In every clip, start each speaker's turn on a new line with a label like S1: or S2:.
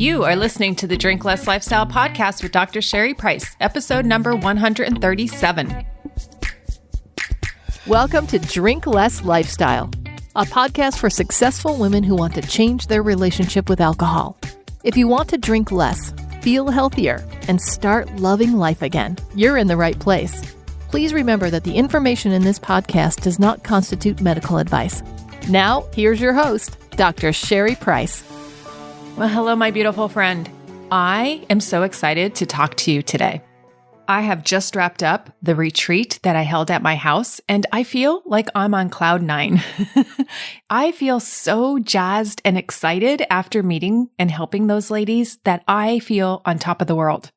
S1: You are listening to the Drink Less Lifestyle podcast with Dr. Sherry Price, episode number 137.
S2: Welcome to Drink Less Lifestyle, a podcast for successful women who want to change their relationship with alcohol. If you want to drink less, feel healthier, and start loving life again, you're in the right place. Please remember that the information in this podcast does not constitute medical advice. Now, here's your host, Dr. Sherry Price.
S1: Well, hello, my beautiful friend. I am so excited to talk to you today. I have just wrapped up the retreat that I held at my house, and I feel like I'm on cloud nine. I feel so jazzed and excited after meeting and helping those ladies that I feel on top of the world.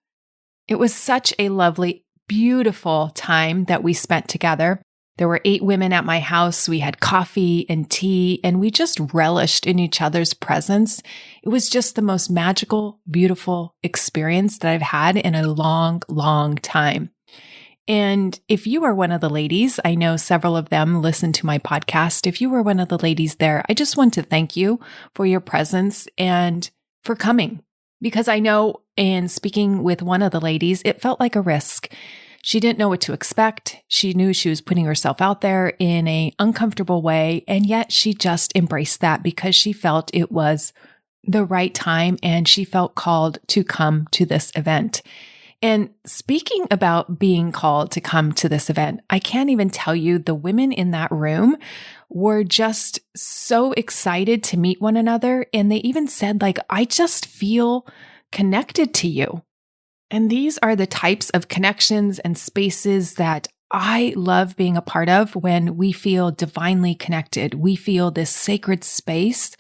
S1: It was such a lovely, beautiful time that we spent together. There were 8 women at my house. We had coffee and tea, and we just relished in each other's presence. It was just the most magical, beautiful experience that I've had in a long, long time. And if you are one of the ladies, I know several of them listen to my podcast. If you were one of the ladies there, I just want to thank you for your presence and for coming, because I know in speaking with one of the ladies, it felt like a risk. She didn't know what to expect. She knew she was putting herself out there in an uncomfortable way, and yet she just embraced that because she felt it was the right time and she felt called to come to this event. And speaking about being called to come to this event, I can't even tell you, the women in that room were just so excited to meet one another. And they even said, like, I just feel connected to you. And these are the types of connections and spaces that I love being a part of when we feel divinely connected. We feel this sacred space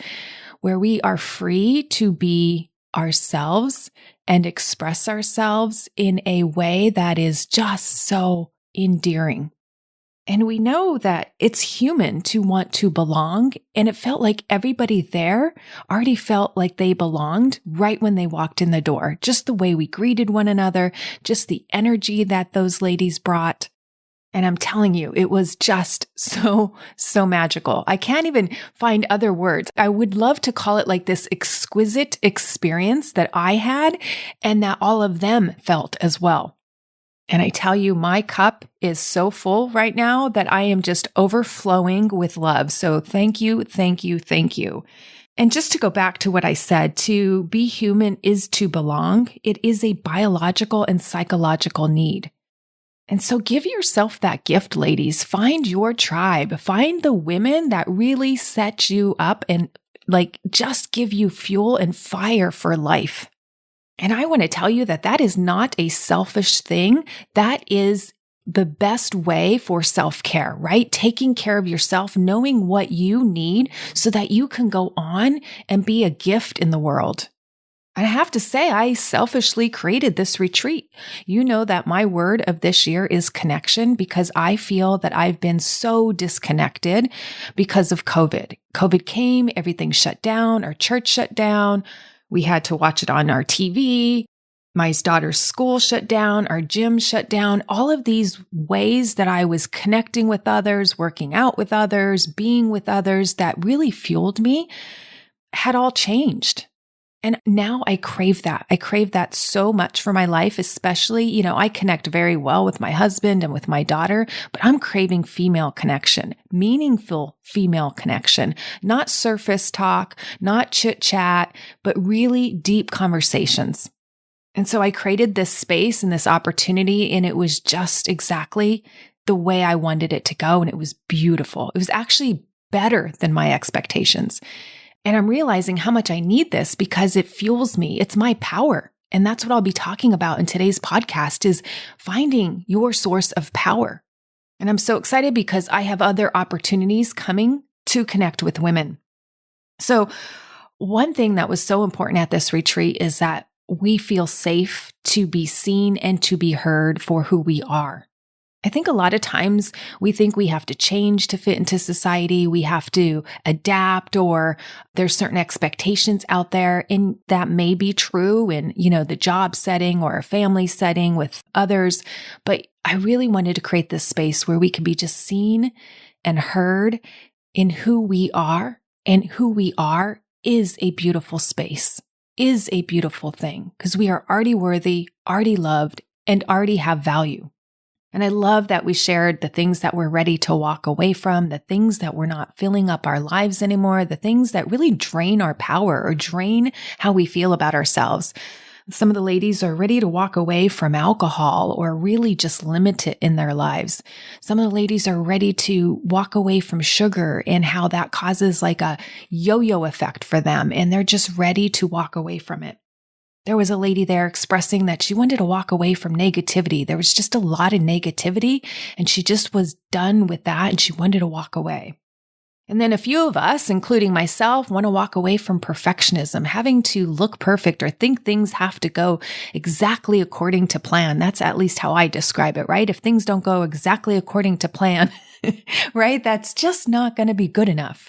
S1: where we are free to be ourselves and express ourselves in a way that is just so endearing. And we know that it's human to want to belong. And it felt like everybody there already felt like they belonged right when they walked in the door. Just the way we greeted one another, just the energy that those ladies brought. And I'm telling you, it was just so magical. I can't even find other words. I would love to call it like this exquisite experience that I had and that all of them felt as well. And I tell you, my cup is so full right now that I am just overflowing with love. So thank you, thank you, thank you. And just to go back to what I said, to be human is to belong. It is a biological and psychological need. And so give yourself that gift, ladies. Find your tribe. Find the women that really set you up and just give you fuel and fire for life. And I want to tell you that that is not a selfish thing. That is the best way for self-care, right? Taking care of yourself, knowing what you need so that you can go on and be a gift in the world. And I have to say, I selfishly created this retreat. You know that my word of this year is connection, because I feel that I've been so disconnected because of COVID. COVID came, everything shut down, our church shut down. We had to watch it on our TV. My daughter's school shut down. Our gym shut down. All of these ways that I was connecting with others, working out with others, being with others that really fueled me had all changed. And now I crave that. I crave that so much for my life, especially, I connect very well with my husband and with my daughter, but I'm craving female connection, meaningful female connection, not surface talk, not chit chat, but really deep conversations. And so I created this space and this opportunity, and it was just exactly the way I wanted it to go. And it was beautiful. It was actually better than my expectations. And I'm realizing how much I need this because it fuels me. It's my power. And that's what I'll be talking about in today's podcast, is finding your source of power. And I'm so excited because I have other opportunities coming to connect with women. So one thing that was so important at this retreat is that we feel safe to be seen and to be heard for who we are. I think a lot of times we think we have to change to fit into society. We have to adapt, or there's certain expectations out there. And that may be true in, the job setting or a family setting with others. But I really wanted to create this space where we can be just seen and heard in who we are. And who we are is a beautiful space. is a beautiful thing because we are already worthy, already loved, and already have value. And I love that we shared the things that we're ready to walk away from, the things that we're not filling up our lives anymore, the things that really drain our power or drain how we feel about ourselves. Some of the ladies are ready to walk away from alcohol or really just limit it in their lives. Some of the ladies are ready to walk away from sugar and how that causes like a yo-yo effect for them. And they're just ready to walk away from it. There was a lady there expressing that she wanted to walk away from negativity. There was just a lot of negativity and she just was done with that and she wanted to walk away. And then a few of us, including myself, want to walk away from perfectionism, having to look perfect or think things have to go exactly according to plan. That's at least how I describe it, right? If things don't go exactly according to plan, right? That's just not going to be good enough.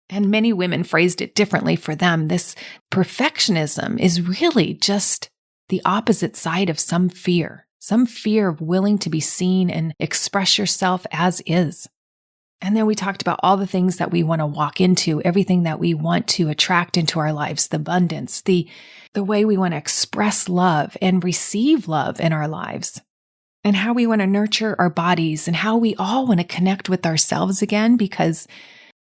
S1: And many women phrased it differently for them. This perfectionism is really just the opposite side of some fear of willing to be seen and express yourself as is. And then we talked about all the things that we want to walk into, everything that we want to attract into our lives, the abundance, the way we want to express love and receive love in our lives, and how we want to nurture our bodies and how we all want to connect with ourselves again, because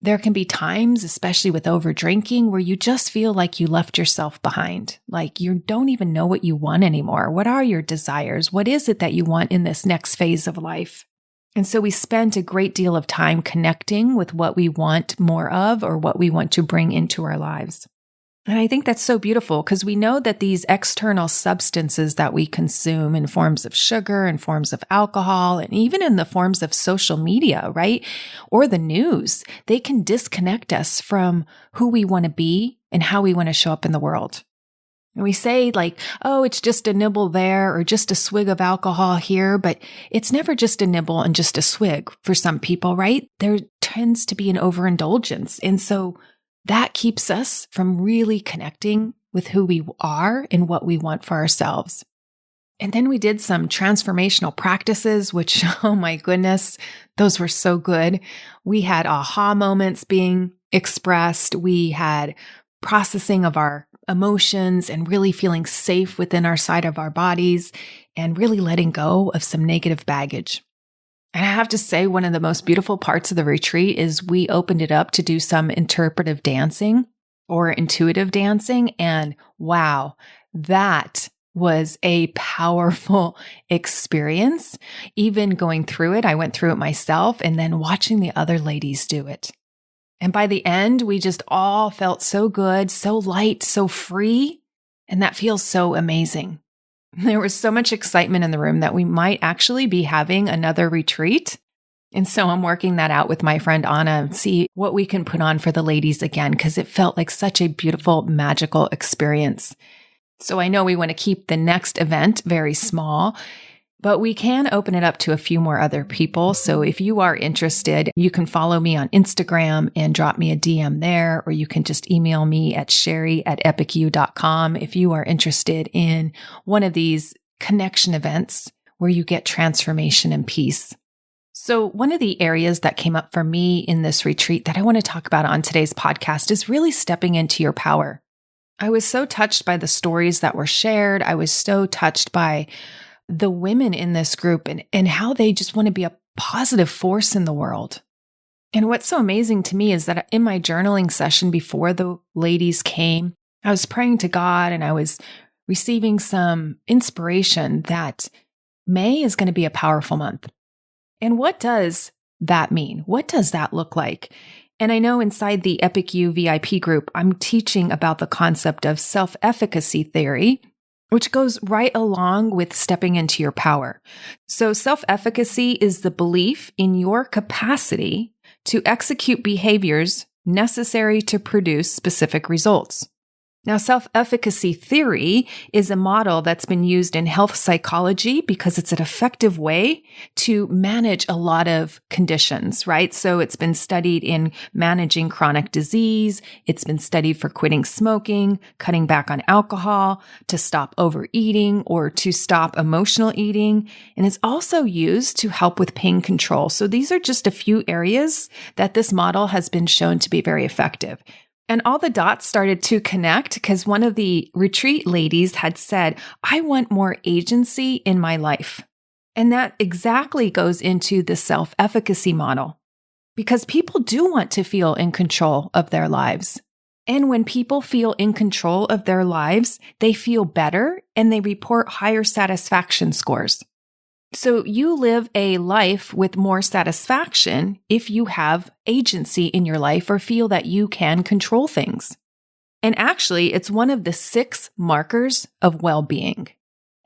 S1: there can be times, especially with over drinking, where you just feel like you left yourself behind, like you don't even know what you want anymore. What are your desires? What is it that you want in this next phase of life? And so we spend a great deal of time connecting with what we want more of or what we want to bring into our lives. And I think that's so beautiful because we know that these external substances that we consume in forms of sugar, in forms of alcohol, and even in the forms of social media, right? Or the news, they can disconnect us from who we want to be and how we want to show up in the world. And we say like, oh, it's just a nibble there or just a swig of alcohol here, but it's never just a nibble and just a swig for some people, right? There tends to be an overindulgence. And so that keeps us from really connecting with who we are and what we want for ourselves. And then we did some transformational practices, which, oh my goodness, those were so good. We had aha moments being expressed. We had processing of our emotions and really feeling safe within our side of our bodies and really letting go of some negative baggage. And I have to say, one of the most beautiful parts of the retreat is we opened it up to do some interpretive dancing or intuitive dancing. And wow, that was a powerful experience. Even going through it, I went through it myself and then watching the other ladies do it. And by the end, we just all felt so good, so light, so free. And that feels so amazing. There was so much excitement in the room that we might actually be having another retreat. And so I'm working that out with my friend Anna and see what we can put on for the ladies again, because it felt like such a beautiful, magical experience. So I know we want to keep the next event very small, but we can open it up to a few more other people. So if you are interested, you can follow me on Instagram and drop me a DM there, or you can just email me at sherry@epicu.com if you are interested in one of these connection events where you get transformation and peace. So one of the areas that came up for me in this retreat that I want to talk about on today's podcast is really stepping into your power. I was so touched by the stories that were shared. I was so touched by the women in this group and how they just want to be a positive force in the world. And what's so amazing to me is that in my journaling session before the ladies came, I was praying to God and I was receiving some inspiration that May is going to be a powerful month. And what does that mean? What does that look like? And I know inside the EPICU VIP group, I'm teaching about the concept of self-efficacy theory, which goes right along with stepping into your power. So self-efficacy is the belief in your capacity to execute behaviors necessary to produce specific results. Now, self-efficacy theory is a model that's been used in health psychology because it's an effective way to manage a lot of conditions, right? So it's been studied in managing chronic disease. It's been studied for quitting smoking, cutting back on alcohol, to stop overeating or to stop emotional eating. And it's also used to help with pain control. So these are just a few areas that this model has been shown to be very effective. And all the dots started to connect because one of the retreat ladies had said, I want more agency in my life. And that exactly goes into the self-efficacy model because people do want to feel in control of their lives. And when people feel in control of their lives, they feel better and they report higher satisfaction scores. So you live a life with more satisfaction if you have agency in your life or feel that you can control things. And actually, it's one of the 6 markers of well-being.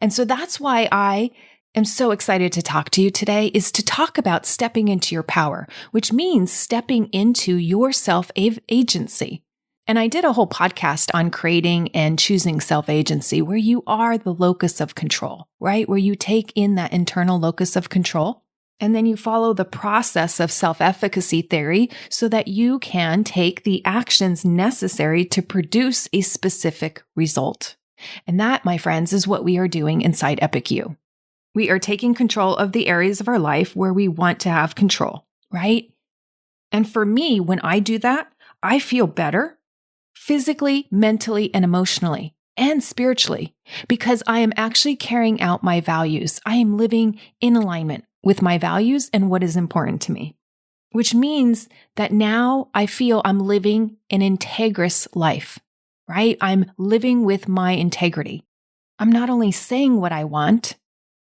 S1: And so that's why I am so excited to talk to you today, is to talk about stepping into your power, which means stepping into your self-agency. And I did a whole podcast on creating and choosing self-agency where you are the locus of control, right? Where you take in that internal locus of control and then you follow the process of self-efficacy theory so that you can take the actions necessary to produce a specific result. And that, my friends, is what we are doing inside Epic You. We are taking control of the areas of our life where we want to have control, right? And for me, when I do that, I feel better. Physically, mentally, and emotionally, and spiritually, because I am actually carrying out my values. I am living in alignment with my values and what is important to me, which means that now I feel I'm living an integrous life, right? I'm living with my integrity. I'm not only saying what I want,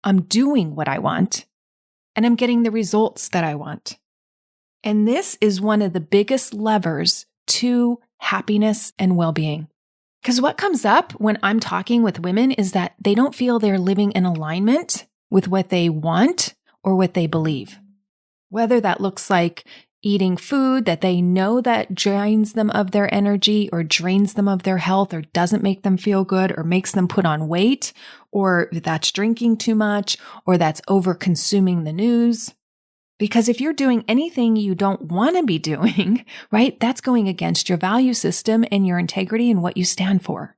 S1: I'm doing what I want, and I'm getting the results that I want. And this is one of the biggest levers to happiness and well-being. Because what comes up when I'm talking with women is that they don't feel they're living in alignment with what they want or what they believe. Whether that looks like eating food that they know that drains them of their energy or drains them of their health or doesn't make them feel good or makes them put on weight, or that's drinking too much, or that's over-consuming the news. Because if you're doing anything you don't want to be doing, right, that's going against your value system and your integrity and what you stand for.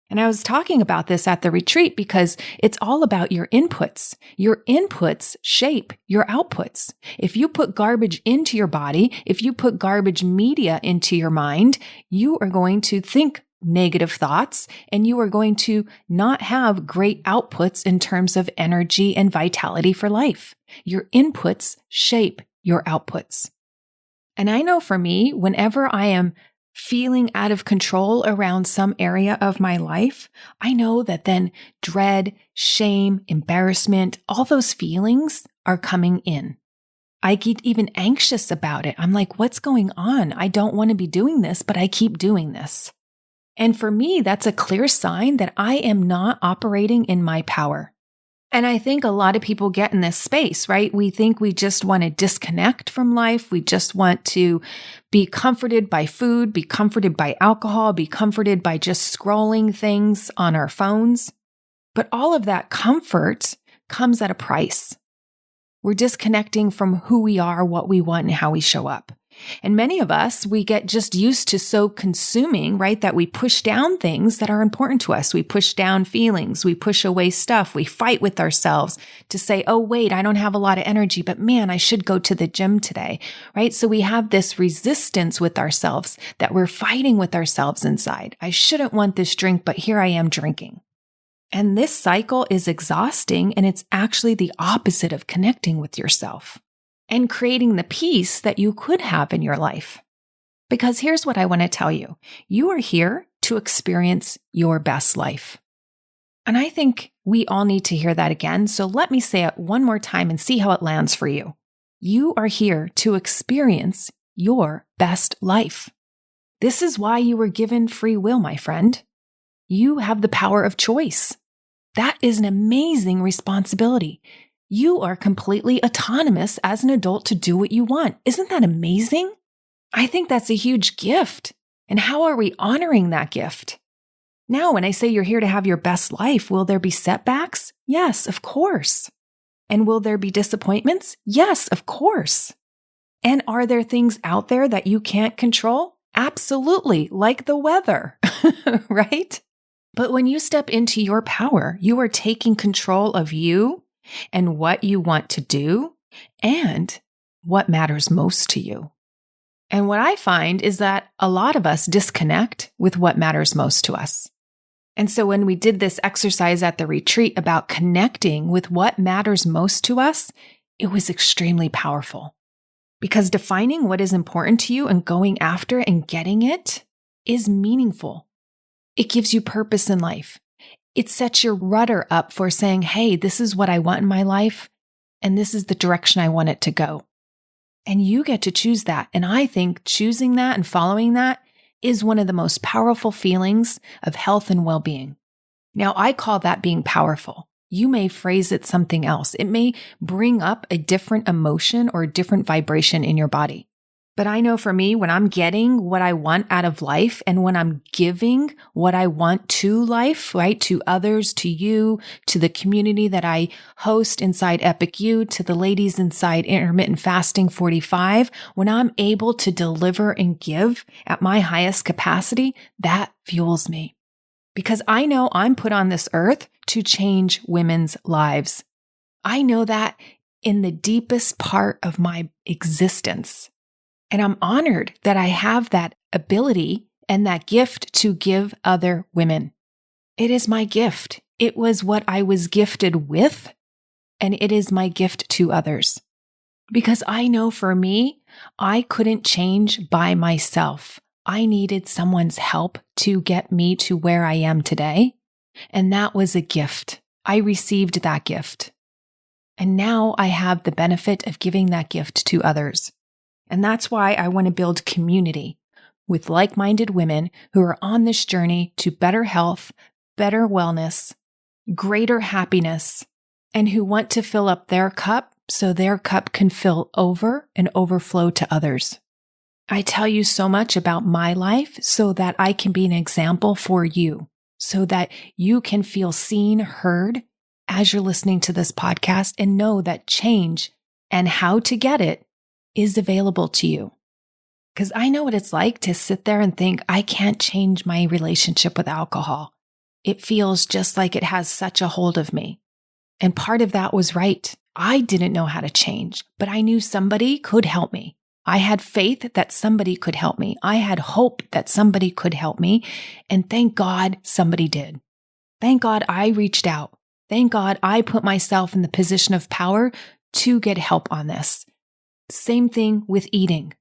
S1: And I was talking about this at the retreat because it's all about your inputs. Your inputs shape your outputs. If you put garbage into your body, if you put garbage media into your mind, you are going to think negative thoughts and you are going to not have great outputs in terms of energy and vitality for life. Your inputs shape your outputs. And I know for me, whenever I am feeling out of control around some area of my life, I know that then dread, shame, embarrassment, all those feelings are coming in. I get even anxious about it. I'm like, what's going on? I don't want to be doing this, but I keep doing this. And for me, that's a clear sign that I am not operating in my power. And I think a lot of people get in this space, right? We think we just want to disconnect from life. We just want to be comforted by food, be comforted by alcohol, be comforted by just scrolling things on our phones. But all of that comfort comes at a price. We're disconnecting from who we are, what we want, and how we show up. And many of us, we get just used to so consuming, right, that we push down things that are important to us. We push down feelings. We push away stuff. We fight with ourselves to say, oh, wait, I don't have a lot of energy, but man, I should go to the gym today, right? So we have this resistance with ourselves that we're fighting with ourselves inside. I shouldn't want this drink, but here I am drinking. And this cycle is exhausting, and it's actually the opposite of connecting with yourself and creating the peace that you could have in your life. Because here's what I want to tell you. You are here to experience your best life. And I think we all need to hear that again. So let me say it one more time and see how it lands for you. You are here to experience your best life. This is why you were given free will, my friend. You have the power of choice. That is an amazing responsibility. You are completely autonomous as an adult to do what you want. Isn't that amazing? I think that's a huge gift. And how are we honoring that gift? Now, when I say you're here to have your best life, will there be setbacks? Yes, of course. And will there be disappointments? Yes, of course. And are there things out there that you can't control? Absolutely, like the weather, right? But when you step into your power, you are taking control of you and what you want to do and what matters most to you. And what I find is that a lot of us disconnect with what matters most to us. And so when we did this exercise at the retreat about connecting with what matters most to us, it was extremely powerful. Because defining what is important to you and going after and getting it is meaningful. It gives you purpose in life. It sets your rudder up for saying, hey, this is what I want in my life, and this is the direction I want it to go. And you get to choose that. And I think choosing that and following that is one of the most powerful feelings of health and well-being. Now, I call that being powerful. You may phrase it something else. It may bring up a different emotion or a different vibration in your body. But I know for me, when I'm getting what I want out of life and when I'm giving what I want to life, right, to others, to you, to the community that I host inside Epic You, to the ladies inside Intermittent Fasting 45, when I'm able to deliver and give at my highest capacity, that fuels me. Because I know I'm put on this earth to change women's lives. I know that in the deepest part of my existence. And I'm honored that I have that ability and that gift to give other women. It is my gift. It was what I was gifted with, and it is my gift to others. Because I know for me, I couldn't change by myself. I needed someone's help to get me to where I am today. And that was a gift. I received that gift. And now I have the benefit of giving that gift to others. And that's why I want to build community with like-minded women who are on this journey to better health, better wellness, greater happiness, and who want to fill up their cup so their cup can fill over and overflow to others. I tell you so much about my life so that I can be an example for you, so that you can feel seen, heard as you're listening to this podcast and know that change and how to get it is available to you. Because I know what it's like to sit there and think, I can't change my relationship with alcohol. It feels just like it has such a hold of me. And part of that was right. I didn't know how to change, but I knew somebody could help me. I had faith that somebody could help me. I had hope that somebody could help me. And thank God somebody did. Thank God I reached out. Thank God I put myself in the position of power to get help on this. Same thing with eating.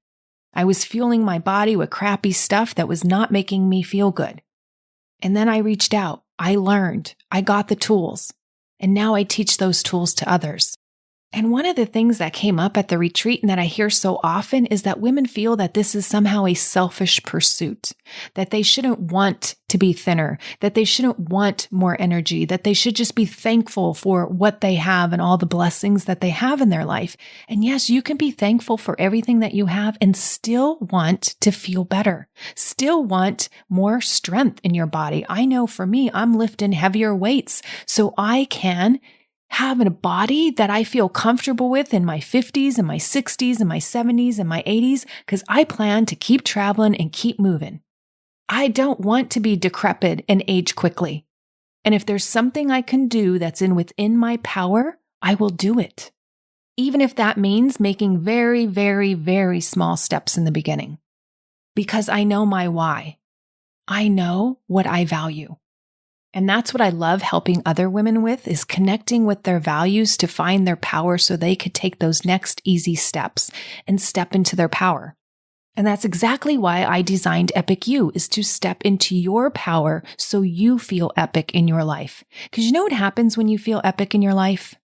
S1: I was fueling my body with crappy stuff that was not making me feel good. And then I reached out. I learned. I got the tools. And now I teach those tools to others. And one of the things that came up at the retreat and that I hear so often is that women feel that this is somehow a selfish pursuit, that they shouldn't want to be thinner, that they shouldn't want more energy, that they should just be thankful for what they have and all the blessings that they have in their life. And yes, you can be thankful for everything that you have and still want to feel better, still want more strength in your body. I know for me, I'm lifting heavier weights so I can have a body that I feel comfortable with in my 50s and my 60s and my 70s and my 80s, because I plan to keep traveling and keep moving. I don't want to be decrepit and age quickly. And if there's something I can do that's within my power, I will do it. Even if that means making very, very, very small steps in the beginning. Because I know my why. I know what I value. And that's what I love helping other women with, is connecting with their values to find their power so they could take those next easy steps and step into their power. And that's exactly why I designed Epic You, is to step into your power so you feel epic in your life. Because you know what happens when you feel epic in your life?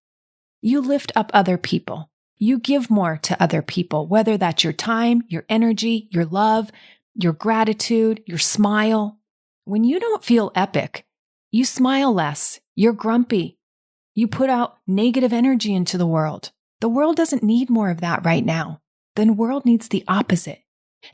S1: You lift up other people. You give more to other people, whether that's your time, your energy, your love, your gratitude, your smile. When you don't feel epic, you smile less. You're grumpy. You put out negative energy into the world. The world doesn't need more of that right now. The world needs the opposite.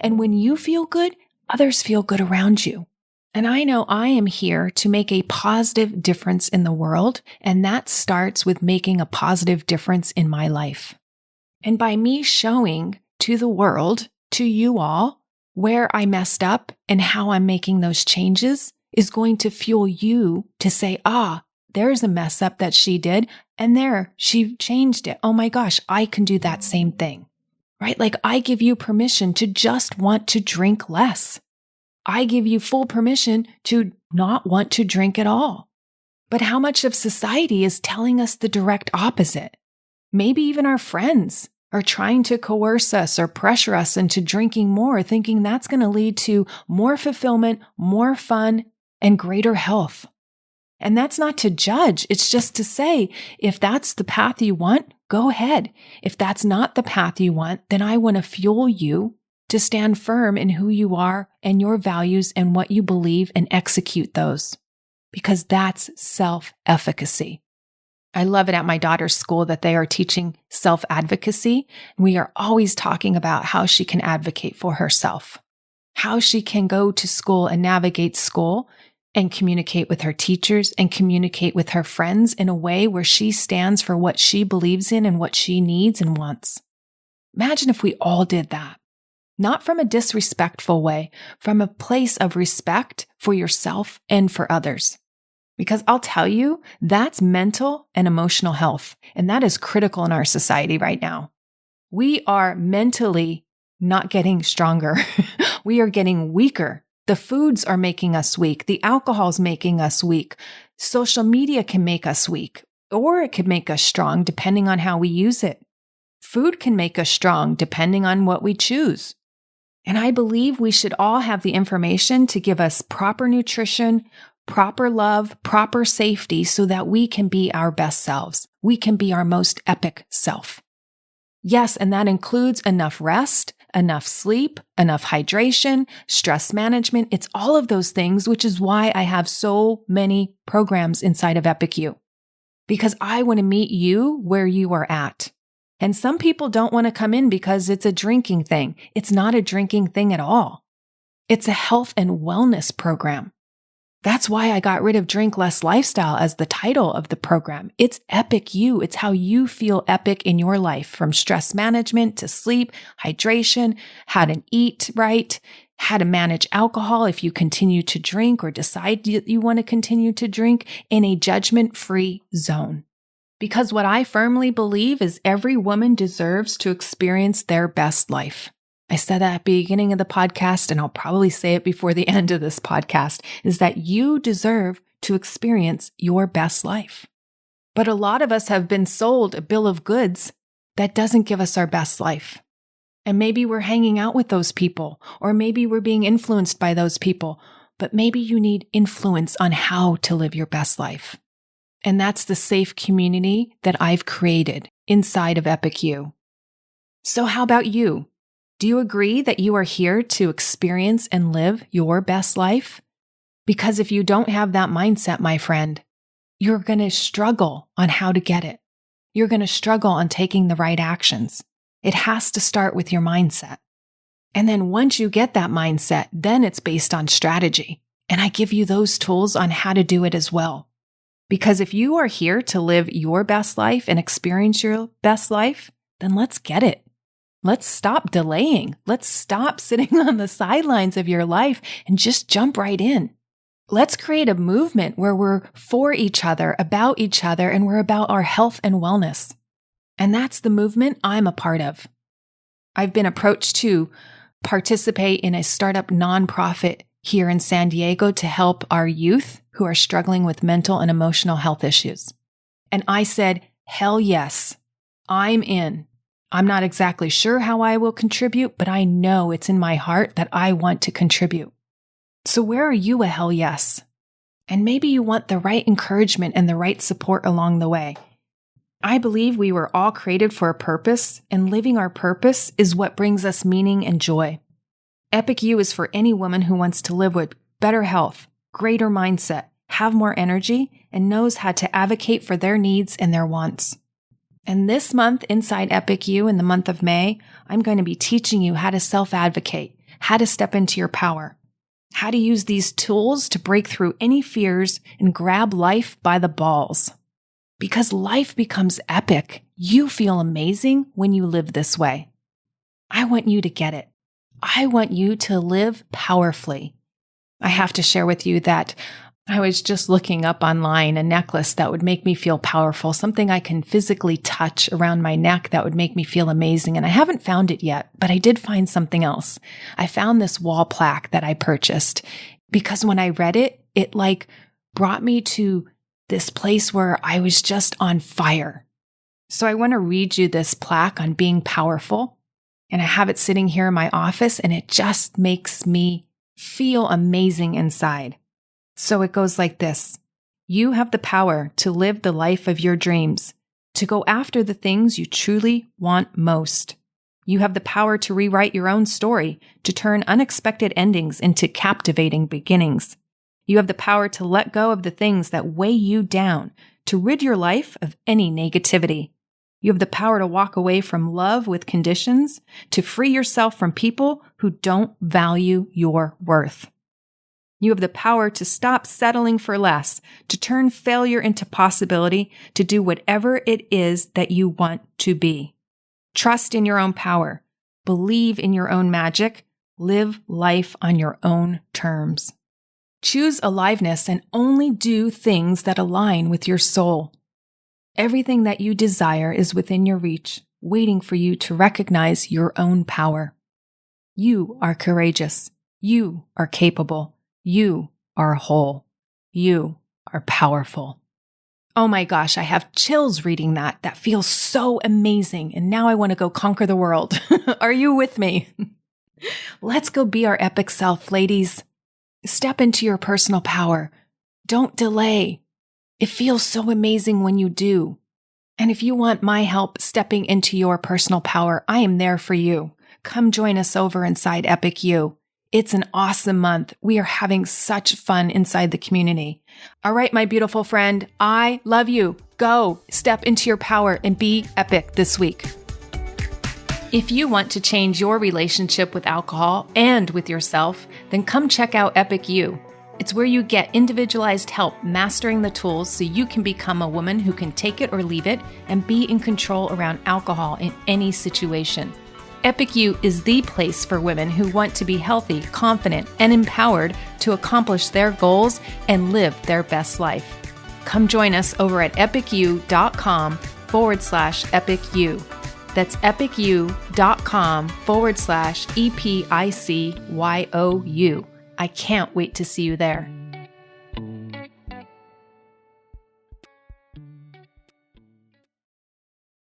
S1: And when you feel good, others feel good around you. And I know I am here to make a positive difference in the world, and that starts with making a positive difference in my life. And by me showing to the world, to you all, where I messed up and how I'm making those changes, is going to fuel you to say, there's a mess up that she did, and there, she changed it. Oh my gosh, I can do that same thing, right? Like I give you permission to just want to drink less. I give you full permission to not want to drink at all. But how much of society is telling us the direct opposite? Maybe even our friends are trying to coerce us or pressure us into drinking more, thinking that's going to lead to more fulfillment, more fun, and greater health. And that's not to judge. It's just to say, if that's the path you want, go ahead. If that's not the path you want, then I want to fuel you to stand firm in who you are and your values and what you believe and execute those. Because that's self-efficacy. I love it at my daughter's school that they are teaching self-advocacy. We are always talking about how she can advocate for herself, how she can go to school and navigate school and communicate with her teachers and communicate with her friends in a way where she stands for what she believes in and what she needs and wants. Imagine if we all did that. Not from a disrespectful way, from a place of respect for yourself and for others. Because I'll tell you, that's mental and emotional health, and that is critical in our society right now. We are mentally not getting stronger. We are getting weaker. The foods are making us weak. The alcohol's making us weak. Social media can make us weak, or it could make us strong depending on how we use it. Food can make us strong depending on what we choose. And I believe we should all have the information to give us proper nutrition, proper love, proper safety so that we can be our best selves. We can be our most epic self. Yes, and that includes enough rest, enough sleep, enough hydration, stress management. It's all of those things, which is why I have so many programs inside of Epic You. Because I want to meet you where you are at. And some people don't want to come in because it's a drinking thing. It's not a drinking thing at all. It's a health and wellness program. That's why I got rid of Drink Less Lifestyle as the title of the program. It's Epic You. It's how you feel epic in your life, from stress management to sleep, hydration, how to eat right, how to manage alcohol if you continue to drink or decide you want to continue to drink in a judgment-free zone. Because what I firmly believe is every woman deserves to experience their best life. I said that at the beginning of the podcast, and I'll probably say it before the end of this podcast, is that you deserve to experience your best life. But a lot of us have been sold a bill of goods that doesn't give us our best life. And maybe we're hanging out with those people, or maybe we're being influenced by those people, but maybe you need influence on how to live your best life. And that's the safe community that I've created inside of Epic You. So how about you? Do you agree that you are here to experience and live your best life? Because if you don't have that mindset, my friend, you're going to struggle on how to get it. You're going to struggle on taking the right actions. It has to start with your mindset. And then once you get that mindset, then it's based on strategy. And I give you those tools on how to do it as well. Because if you are here to live your best life and experience your best life, then let's get it. Let's stop delaying. Let's stop sitting on the sidelines of your life and just jump right in. Let's create a movement where we're for each other, about each other, and we're about our health and wellness. And that's the movement I'm a part of. I've been approached to participate in a startup nonprofit here in San Diego to help our youth who are struggling with mental and emotional health issues. And I said, hell yes, I'm in. I'm not exactly sure how I will contribute, but I know it's in my heart that I want to contribute. So where are you a hell yes? And maybe you want the right encouragement and the right support along the way. I believe we were all created for a purpose, and living our purpose is what brings us meaning and joy. Epic You is for any woman who wants to live with better health, greater mindset, have more energy, and knows how to advocate for their needs and their wants. And this month inside Epic You, in the month of May, I'm going to be teaching you how to self-advocate, how to step into your power, how to use these tools to break through any fears and grab life by the balls. Because life becomes epic. You feel amazing when you live this way. I want you to get it. I want you to live powerfully. I have to share with you that I was just looking up online a necklace that would make me feel powerful, something I can physically touch around my neck that would make me feel amazing. And I haven't found it yet, but I did find something else. I found this wall plaque that I purchased because when I read it, it brought me to this place where I was just on fire. So I want to read you this plaque on being powerful. And I have it sitting here in my office, and it just makes me feel amazing inside. So it goes like this. You have the power to live the life of your dreams, to go after the things you truly want most. You have the power to rewrite your own story, to turn unexpected endings into captivating beginnings. You have the power to let go of the things that weigh you down, to rid your life of any negativity. You have the power to walk away from love with conditions, to free yourself from people who don't value your worth. You have the power to stop settling for less, to turn failure into possibility, to do whatever it is that you want to be. Trust in your own power. Believe in your own magic. Live life on your own terms. Choose aliveness and only do things that align with your soul. Everything that you desire is within your reach, waiting for you to recognize your own power. You are courageous. You are capable. You are whole. You are powerful. Oh my gosh, I have chills reading that. That feels so amazing. And now I want to go conquer the world. Are you with me? Let's go be our epic self, ladies. Step into your personal power. Don't delay. It feels so amazing when you do. And if you want my help stepping into your personal power, I am there for you. Come join us over inside Epic You. It's an awesome month. We are having such fun inside the community. All right, my beautiful friend, I love you. Go step into your power and be epic this week. If you want to change your relationship with alcohol and with yourself, then come check out Epic You. It's where you get individualized help mastering the tools so you can become a woman who can take it or leave it and be in control around alcohol in any situation. Epic You is the place for women who want to be healthy, confident, and empowered to accomplish their goals and live their best life. Come join us over at epicu.com/epicu. That's epicu.com/EPICYOU. I can't wait to see you there.